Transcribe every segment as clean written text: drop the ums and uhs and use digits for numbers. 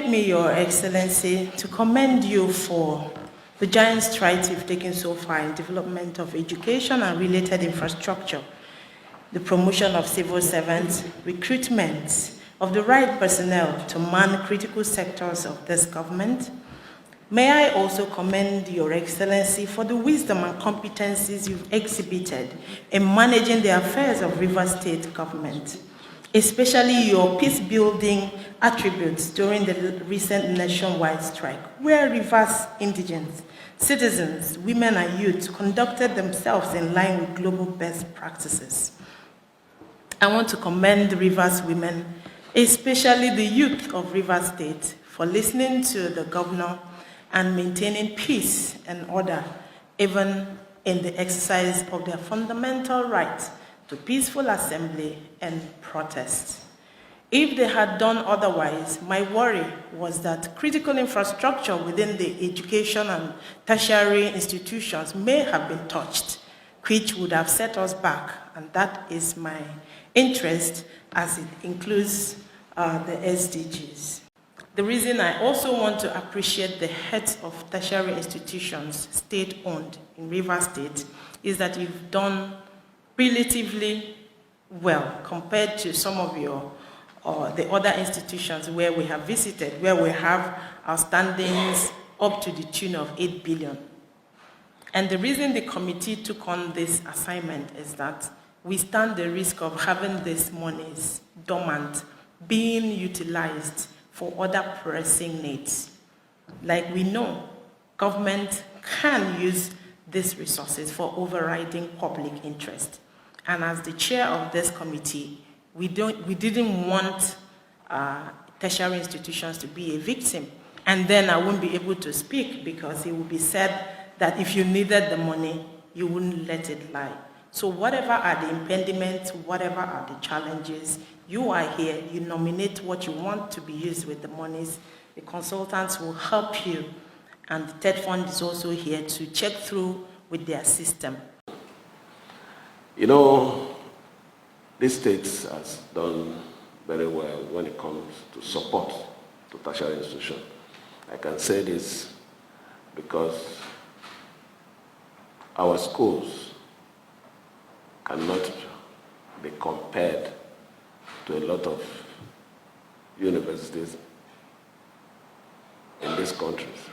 permit me, Your Excellency, to commend you for the giant strides you've taken so far in development of education and related infrastructure, the promotion of civil servants, recruitment of the right personnel to man critical sectors of this government. May I also commend Your Excellency for the wisdom and competencies you've exhibited in managing the affairs of Rivers State government, especially your peace-building attributes during the recent nationwide strike, where Rivers indigents, citizens, women and youth conducted themselves in line with global best practices. I want to commend the Rivers women, especially the youth of Rivers State, for listening to the governor and maintaining peace and order, even in the exercise of their fundamental right to peaceful assembly and protest. If they had done otherwise, my worry was that critical infrastructure within the education and tertiary institutions may have been touched, which would have set us back, and that is my interest as it includes the SDGs. The reason I also want to appreciate the heads of tertiary institutions, state-owned in Rivers State, is that you've done relatively well compared to some of the other institutions where we have visited, where we have outstandings up to the tune of 8 billion. And the reason the committee took on this assignment is that we stand the risk of having these monies dormant, being utilized for other pressing needs. Like we know, government can use these resources for overriding public interest. And as the chair of this committee, we didn't want tertiary institutions to be a victim. And then I won't be able to speak because it will be said that if you needed the money, you wouldn't let it lie. So whatever are the impediments, whatever are the challenges, you are here, you nominate what you want to be used with the monies. The consultants will help you. And the TED Fund is also here to check through with their system. You know, this state has done very well when it comes to support to tertiary institutions. I can say this because our schools cannot be compared to a lot of universities in these countries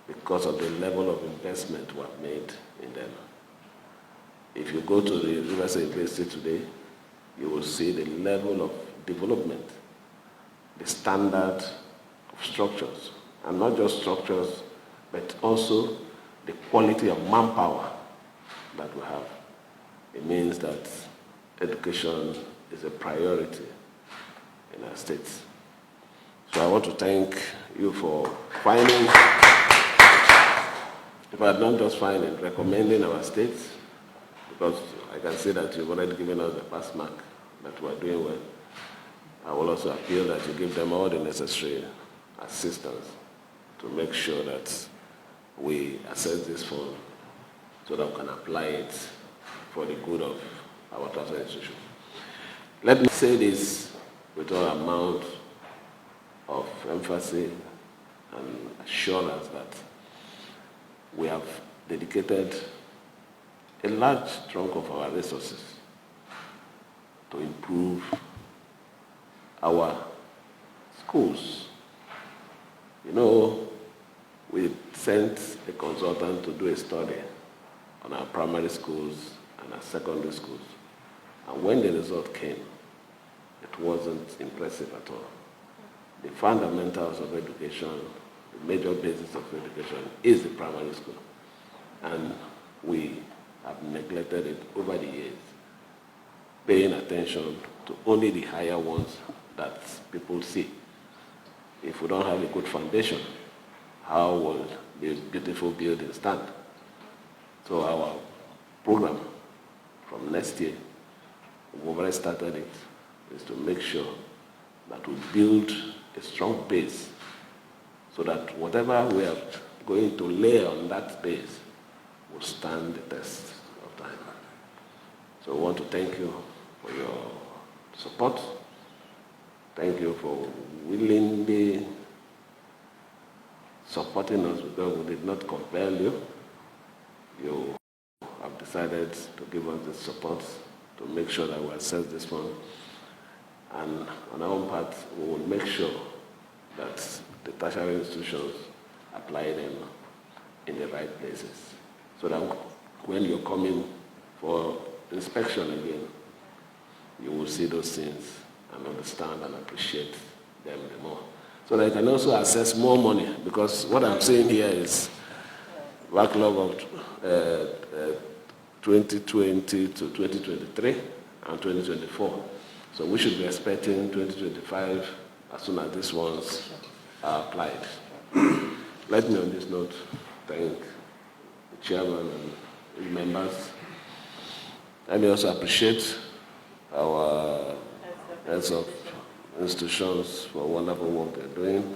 because of the level of investment we have made in them. If you go to the Rivers University today, you will see the level of development, the standard of structures, and not just structures, but also the quality of manpower that we have. It means that education is a priority in our states. So I want to thank you for finding, if I had not just finding, recommending our states, because I can see that you've already given us a pass mark that we're doing well. I will also appeal that you give them all the necessary assistance to make sure that we assess this fund so that we can apply it for the good of our tertiary institution. Let me say this with all amount of emphasis and assurance that we have dedicated a large chunk of our resources to improve our schools. You know, we sent a consultant to do a study on our primary schools and our secondary schools. And when the result came, it wasn't impressive at all. The fundamentals of education, the major basis of education is the primary school. And we have neglected it over the years, paying attention to only the higher ones that people see. If we don't have a good foundation, how will this beautiful building stand? So our program from next year, we've already started it, is to make sure that we build a strong base so that whatever we are going to lay on that base will stand the test of time. So I want to thank you for your support. Thank you for willingly supporting us because we did not compel you. You have decided to give us the support to make sure that we assess this fund. And on our own part, we will make sure that the tertiary institutions apply them in the right places. So that when you're coming for inspection again, you will see those things and understand and appreciate them the more. So that you can also access more money, because what I'm saying here is backlog of 2020 to 2023 and 2024. So we should be expecting 2025 as soon as these ones are applied. Let me on this note thank the chairman and his members. Let me also appreciate our heads of institutions for wonderful work they're doing.